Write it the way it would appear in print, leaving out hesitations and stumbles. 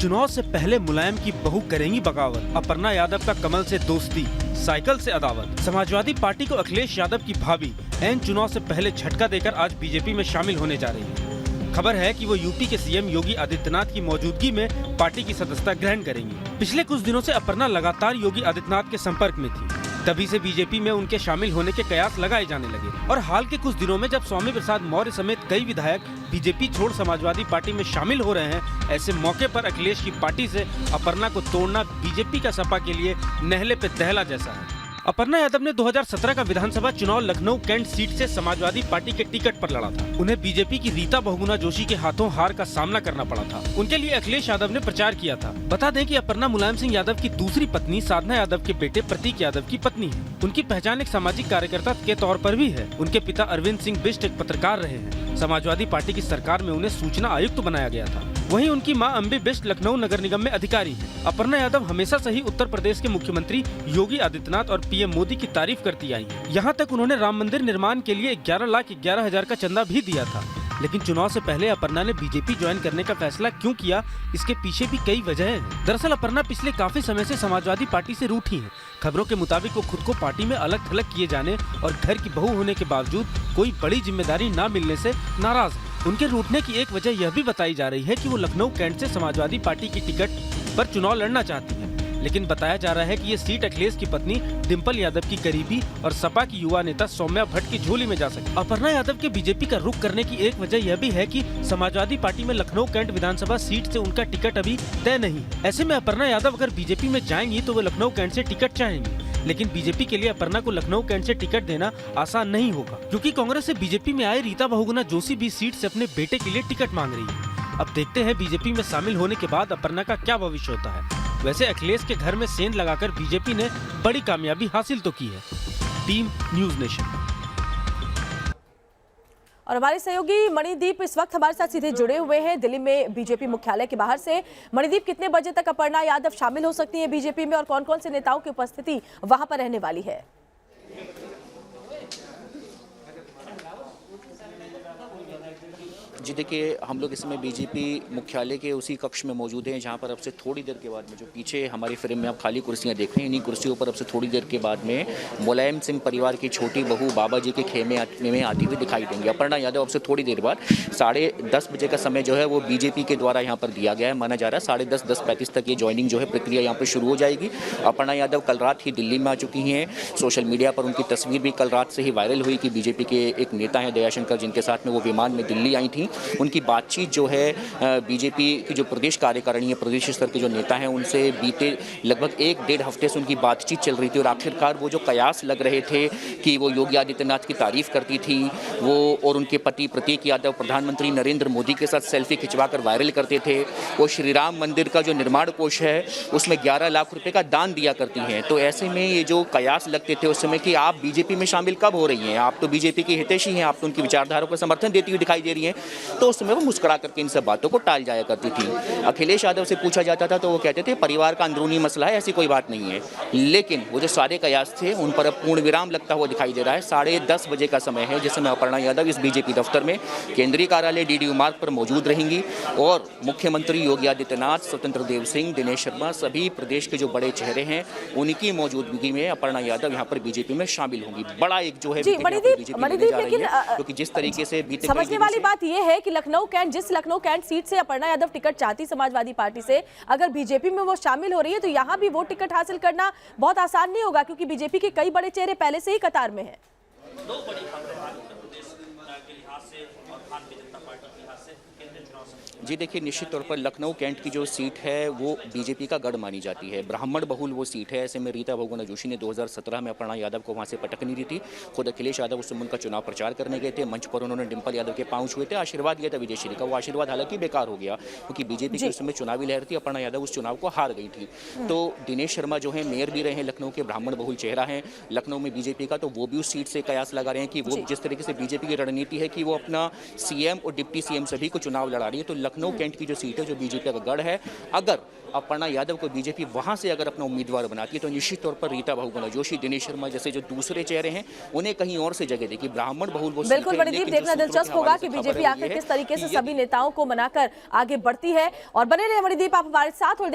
चुनाव से पहले मुलायम की बहू करेंगी बगावत, अपर्णा यादव का कमल से दोस्ती, साइकिल से अदावत। समाजवादी पार्टी को अखिलेश यादव की भाभी एन चुनाव से पहले झटका देकर आज बीजेपी में शामिल होने जा रही है। खबर है कि वो यूपी के सीएम योगी आदित्यनाथ की मौजूदगी में पार्टी की सदस्यता ग्रहण करेंगी। पिछले कुछ दिनों से अपर्णा लगातार योगी आदित्यनाथ के संपर्क में थी, तभी से बीजेपी में उनके शामिल होने के कयास लगाए जाने लगे। और हाल के कुछ दिनों में जब स्वामी प्रसाद मौर्य समेत कई विधायक बीजेपी छोड़ समाजवादी पार्टी में शामिल हो रहे हैं, ऐसे मौके पर अखिलेश की पार्टी से अपर्णा को तोड़ना बीजेपी का सपा के लिए नहले पे दहला जैसा है। अपर्णा यादव ने 2017 का विधानसभा चुनाव लखनऊ कैंट सीट से समाजवादी पार्टी के टिकट पर लड़ा था। उन्हें बीजेपी की रीता बहुगुणा जोशी के हाथों हार का सामना करना पड़ा था। उनके लिए अखिलेश यादव ने प्रचार किया था। बता दें कि अपर्णा मुलायम सिंह यादव की दूसरी पत्नी साधना यादव के बेटे प्रतीक यादव की पत्नी है। उनकी पहचान एक सामाजिक कार्यकर्ता के तौर पर भी है। उनके पिता अरविंद सिंह बिष्ट एक पत्रकार रहे हैं। समाजवादी पार्टी की सरकार में उन्हें सूचना आयुक्त बनाया गया था। वहीं उनकी मां अम्बी बिष्ट लखनऊ नगर निगम में अधिकारी हैं। अपर्णा यादव हमेशा से ही उत्तर प्रदेश के मुख्यमंत्री योगी आदित्यनाथ और पीएम मोदी की तारीफ करती आई हैं। यहाँ तक उन्होंने राम मंदिर निर्माण के लिए 11,11,000 का चंदा भी दिया था। लेकिन चुनाव से पहले अपर्णा ने बीजेपी ज्वाइन करने का फैसला क्यों किया, इसके पीछे भी कई वजह हैं। दरअसल अपर्णा पिछले काफी समय से समाजवादी पार्टी से रूठी हैं। खबरों के मुताबिक वो खुद को पार्टी में अलग थलग किए जाने और घर की बहू होने के बावजूद कोई बड़ी जिम्मेदारी न मिलने से नाराज हैं। उनके रूठने की एक वजह यह भी बताई जा रही है कि वो लखनऊ कैंट से समाजवादी पार्टी की टिकट पर चुनाव लड़ना चाहती हैं। लेकिन बताया जा रहा है कि ये सीट अखिलेश की पत्नी डिंपल यादव की करीबी और सपा की युवा नेता सौम्या भट्ट की झोली में जा सके। अपर्णा यादव के बीजेपी का रुख करने की एक वजह यह भी है कि समाजवादी पार्टी में लखनऊ कैंट विधानसभा सीट से उनका टिकट अभी तय नहीं है। ऐसे में अपर्णा यादव अगर बीजेपी में जाएंगी तो वो लखनऊ कैंट से टिकट चाहेंगी। लेकिन बीजेपी के लिए अपर्णा को लखनऊ कैंट से टिकट देना आसान नहीं होगा, क्योंकि कांग्रेस से बीजेपी में आए रीता बहुगुणा जोशी भी सीट से अपने बेटे के लिए टिकट मांग रही है। अब देखते हैं बीजेपी में शामिल होने के बाद अपर्णा का क्या भविष्य होता है। वैसे अखिलेश के घर में सेंध लगाकर बीजेपी ने बड़ी कामयाबी हासिल तो की है। Team news nation. और हमारे सहयोगी मणिदीप इस वक्त हमारे साथ सीधे जुड़े हुए हैं दिल्ली में बीजेपी मुख्यालय के बाहर से। मणिदीप, कितने बजे तक अपर्णा यादव शामिल हो सकती है बीजेपी में और कौन कौन से नेताओं की उपस्थिति वहां पर रहने वाली है? जी देखिए, हम लोग इस समय बीजेपी मुख्यालय के उसी कक्ष में मौजूद हैं जहां पर अब से थोड़ी देर के बाद में, जो पीछे हमारी फ्रेम में आप खाली कुर्सियां देख रहे हैं, इन्हीं कुर्सियों पर अब से थोड़ी देर के बाद में मुलायम सिंह परिवार की छोटी बहू बाबा जी के खेमे में आती हुई दिखाई देंगी। अपर्णा यादव अब से थोड़ी देर बाद 10:30 बजे का समय जो है वो बीजेपी के द्वारा यहाँ पर दिया गया है। माना जा रहा है 10:30-10:35 तक ये ज्वाइनिंग जो है प्रक्रिया यहाँ पर शुरू हो जाएगी। अपर्णा यादव कल रात ही दिल्ली में आ चुकी हैं। सोशल मीडिया पर उनकी तस्वीर भी कल रात से ही वायरल हुई कि बीजेपी के एक नेता हैं दयाशंकर, जिनके साथ में वो विमान में दिल्ली आई थी। उनकी बातचीत जो है बीजेपी की जो प्रदेश कार्यकारिणी है, प्रदेश स्तर के जो नेता हैं, उनसे बीते लगभग 1-1.5 हफ्ते से उनकी बातचीत चल रही थी। और आखिरकार वो जो कयास लग रहे थे कि वो योगी आदित्यनाथ की तारीफ करती थी वो, और उनके पति प्रतीक यादव प्रधानमंत्री नरेंद्र मोदी के साथ सेल्फी खिंचवा कर वायरल करते थे। वो श्री राम मंदिर का जो निर्माण कोष है उसमें 11 लाख रुपए का दान दिया करती हैं। तो ऐसे में ये जो कयास लगते थे उस समय कि आप बीजेपी में शामिल कब हो रही हैं, आप तो बीजेपी की हितैषी हैं, आप तो उनकी विचारधारा को समर्थन देती हुई दिखाई दे रही हैं, तो उस समय वो मुस्कुरा करके इन सब बातों को टाल जाया करती थी। अखिलेश यादव से पूछा जाता था तो वो कहते थे परिवार का अंदरूनी मसला है, ऐसी कोई बात नहीं है। लेकिन वो जो सारे कयास थे उन पर अब पूर्ण विराम लगता हुआ दिखाई दे रहा है। 10:30 बजे का समय है जिस समय अपर्णा यादव इस बीजेपी दफ्तर में केंद्रीय कार्यालय DDU मार्ग पर मौजूद रहेंगी और मुख्यमंत्री योगी आदित्यनाथ, स्वतंत्र देव सिंह, दिनेश शर्मा, सभी प्रदेश के जो बड़े चेहरे हैं उनकी मौजूदगी में अपर्णा यादव यहाँ पर बीजेपी में शामिल होंगी। बड़ा एक जो है क्योंकि जिस तरीके से समझने वाली बात यह है कि लखनऊ कैंट सीट से अपर्णा यादव टिकट चाहती समाजवादी पार्टी से, अगर बीजेपी में वो शामिल हो रही है तो यहाँ भी वो टिकट हासिल करना बहुत आसान नहीं होगा, क्योंकि बीजेपी के कई बड़े चेहरे पहले से ही कतार में हैं। जी देखिए, निश्चित तौर पर लखनऊ कैंट की जो सीट है वो बीजेपी का गढ़ मानी जाती है, ब्राह्मण बहुल वो सीट है। ऐसे में रीता बहुगुणा जोशी ने 2017 में अपर्णा यादव को वहाँ से पटकनी दी थी। खुद अखिलेश यादव उस समय उनका चुनाव प्रचार करने गए थे, मंच पर उन्होंने डिंपल यादव के पांव छुए थे, आशीर्वाद दिया था विजयश्री का। वो आशीर्वाद हालांकि बेकार हो गया क्योंकि बीजेपी की उस समय चुनावी लहर थी, अपर्णा यादव उस चुनाव को हार गई थी। तो दिनेश शर्मा जो है मेयर भी रहे हैं लखनऊ के, ब्राह्मण बहुल चेहरा है लखनऊ में बीजेपी का, तो वो भी उस सीट से कयास लगा रहे हैं कि वो जिस तरीके से बीजेपी की रणनीति है कि वो अपना CM और डिप्टी CM सभी को चुनाव लड़ा आ रही है। तो लखनऊ कैंट की जो सीट है, जो बीजेपी का गढ़ है, अगर अपर्णा यादव को बीजेपी वहां से अगर अपना उम्मीदवार बनाती है तो निश्चित तौर पर रीता बहुगुणा जोशी, दिनेश शर्मा जैसे जो दूसरे चेहरे हैं उन्हें कहीं और से जगह देगी। ब्राह्मण बहुल वो बिल्कुल सीटें, मणिदीप, लेकिन जो देखना सूत्रों के दिलचस्प हवाले होगा से कि खबर बीजेपी है वो आखिर ये है किस तरीके से कि सभी नेताओं को मनाकर आगे बढ़ती है। और बने रहे मणिदीप आप हमारे साथ। और